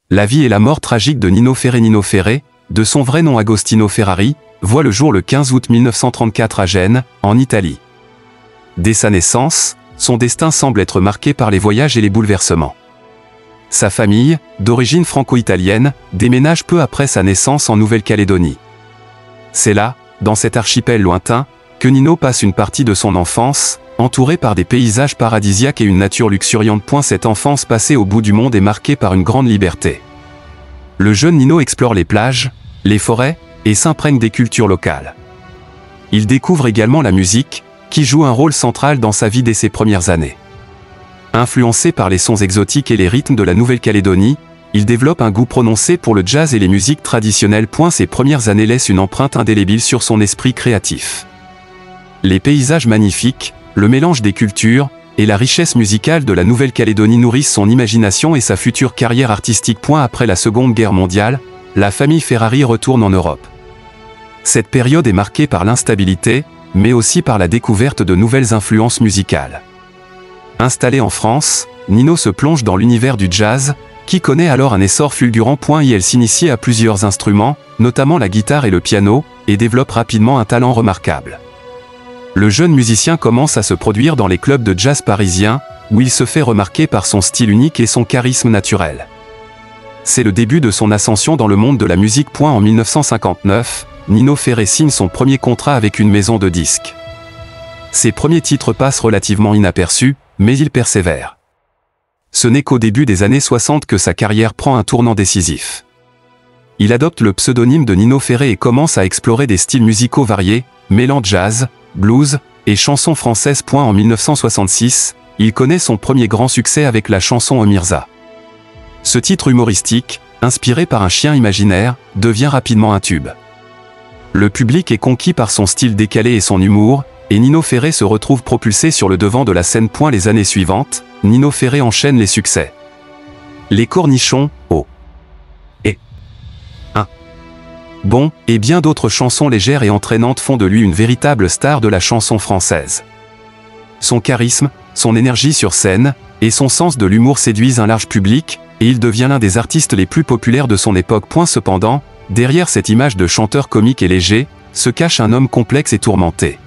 La vie et la mort tragique de Nino Ferré. Nino Ferré, de son vrai nom Agostino Ferrari, voit le jour le 15 août 1934 à Gênes, en Italie. Dès sa naissance, son destin semble être marqué par les voyages et les bouleversements. Sa famille, d'origine franco-italienne, déménage peu après sa naissance en Nouvelle-Calédonie. C'est là, dans cet archipel lointain, que Nino passe une partie de son enfance, entouré par des paysages paradisiaques et une nature luxuriante. Cette enfance passée au bout du monde est marquée par une grande liberté. Le jeune Nino explore les plages, les forêts, et s'imprègne des cultures locales. Il découvre également la musique, qui joue un rôle central dans sa vie dès ses premières années. Influencé par les sons exotiques et les rythmes de la Nouvelle-Calédonie, il développe un goût prononcé pour le jazz et les musiques traditionnelles. Ses premières années laissent une empreinte indélébile sur son esprit créatif. Les paysages magnifiques, le mélange des cultures, et la richesse musicale de la Nouvelle-Calédonie nourrissent son imagination et sa future carrière artistique. Après la Seconde Guerre mondiale, la famille Ferrari retourne en Europe. Cette période est marquée par l'instabilité, mais aussi par la découverte de nouvelles influences musicales. Installé en France, Nino se plonge dans l'univers du jazz, qui connaît alors un essor fulgurant. Elle s'initie à plusieurs instruments, notamment la guitare et le piano, et développe rapidement un talent remarquable. Le jeune musicien commence à se produire dans les clubs de jazz parisiens, où il se fait remarquer par son style unique et son charisme naturel. C'est le début de son ascension dans le monde de la musique. En 1959, Nino Ferré signe son premier contrat avec une maison de disques. Ses premiers titres passent relativement inaperçus, mais il persévère. Ce n'est qu'au début des années 60 que sa carrière prend un tournant décisif. Il adopte le pseudonyme de Nino Ferré et commence à explorer des styles musicaux variés, mêlant jazz, blues et chansons françaises. En 1966, il connaît son premier grand succès avec la chanson Omirza. Ce titre humoristique, inspiré par un chien imaginaire, devient rapidement un tube. Le public est conquis par son style décalé et son humour, et Nino Ferré se retrouve propulsé sur le devant de la scène. Les années suivantes, Nino Ferré enchaîne les succès. Les Cornichons, Oh et Un Bon, et bien d'autres chansons légères et entraînantes font de lui une véritable star de la chanson française. Son charisme, son énergie sur scène, et son sens de l'humour séduisent un large public, et il devient l'un des artistes les plus populaires de son époque. Cependant, derrière cette image de chanteur comique et léger, se cache un homme complexe et tourmenté.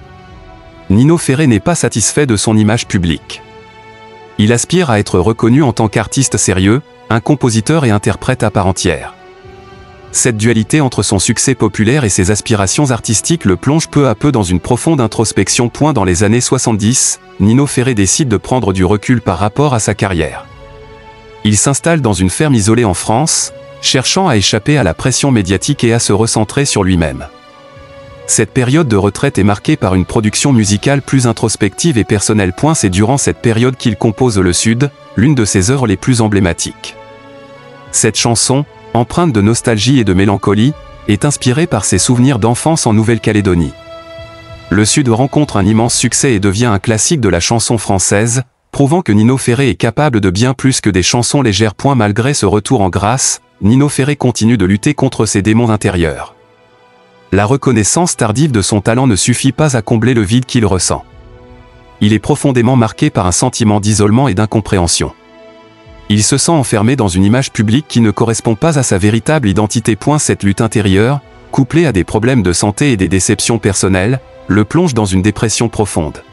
Nino Ferré n'est pas satisfait de son image publique. Il aspire à être reconnu en tant qu'artiste sérieux, un compositeur et interprète à part entière. Cette dualité entre son succès populaire et ses aspirations artistiques le plonge peu à peu dans une profonde introspection. Dans les années 70, Nino Ferré décide de prendre du recul par rapport à sa carrière. Il s'installe dans une ferme isolée en France, cherchant à échapper à la pression médiatique et à se recentrer sur lui-même. Cette période de retraite est marquée par une production musicale plus introspective et personnelle. C'est durant cette période qu'il compose Le Sud, l'une de ses œuvres les plus emblématiques. Cette chanson, empreinte de nostalgie et de mélancolie, est inspirée par ses souvenirs d'enfance en Nouvelle-Calédonie. Le Sud rencontre un immense succès et devient un classique de la chanson française, prouvant que Nino Ferré est capable de bien plus que des chansons légères. Malgré ce retour en grâce, Nino Ferré continue de lutter contre ses démons intérieurs. La reconnaissance tardive de son talent ne suffit pas à combler le vide qu'il ressent. Il est profondément marqué par un sentiment d'isolement et d'incompréhension. Il se sent enfermé dans une image publique qui ne correspond pas à sa véritable identité. Cette lutte intérieure, couplée à des problèmes de santé et des déceptions personnelles, le plonge dans une dépression profonde.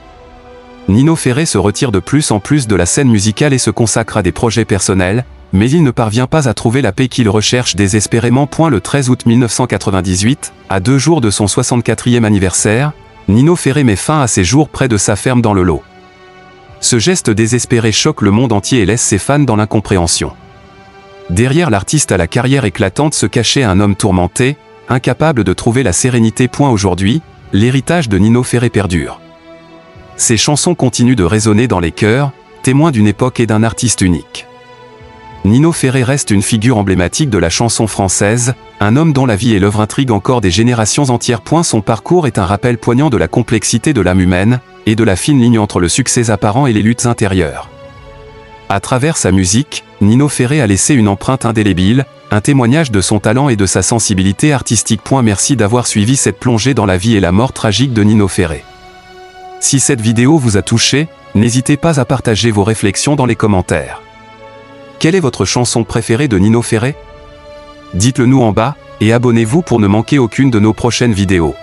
Nino Ferré se retire de plus en plus de la scène musicale et se consacre à des projets personnels, mais il ne parvient pas à trouver la paix qu'il recherche désespérément. Le 13 août 1998, à 2 jours de son 64e anniversaire, Nino Ferré met fin à ses jours près de sa ferme dans le Lot. Ce geste désespéré choque le monde entier et laisse ses fans dans l'incompréhension. Derrière l'artiste à la carrière éclatante se cachait un homme tourmenté, incapable de trouver la sérénité. Aujourd'hui, l'héritage de Nino Ferré perdure. Ses chansons continuent de résonner dans les cœurs, témoins d'une époque et d'un artiste unique. Nino Ferré reste une figure emblématique de la chanson française, un homme dont la vie et l'œuvre intriguent encore des générations entières. Son parcours est un rappel poignant de la complexité de l'âme humaine, et de la fine ligne entre le succès apparent et les luttes intérieures. À travers sa musique, Nino Ferré a laissé une empreinte indélébile, un témoignage de son talent et de sa sensibilité artistique. Merci d'avoir suivi cette plongée dans la vie et la mort tragique de Nino Ferré. Si cette vidéo vous a touché, n'hésitez pas à partager vos réflexions dans les commentaires. Quelle est votre chanson préférée de Nino Ferrer? Dites-le nous en bas, et abonnez-vous pour ne manquer aucune de nos prochaines vidéos.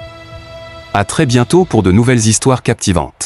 À très bientôt pour de nouvelles histoires captivantes.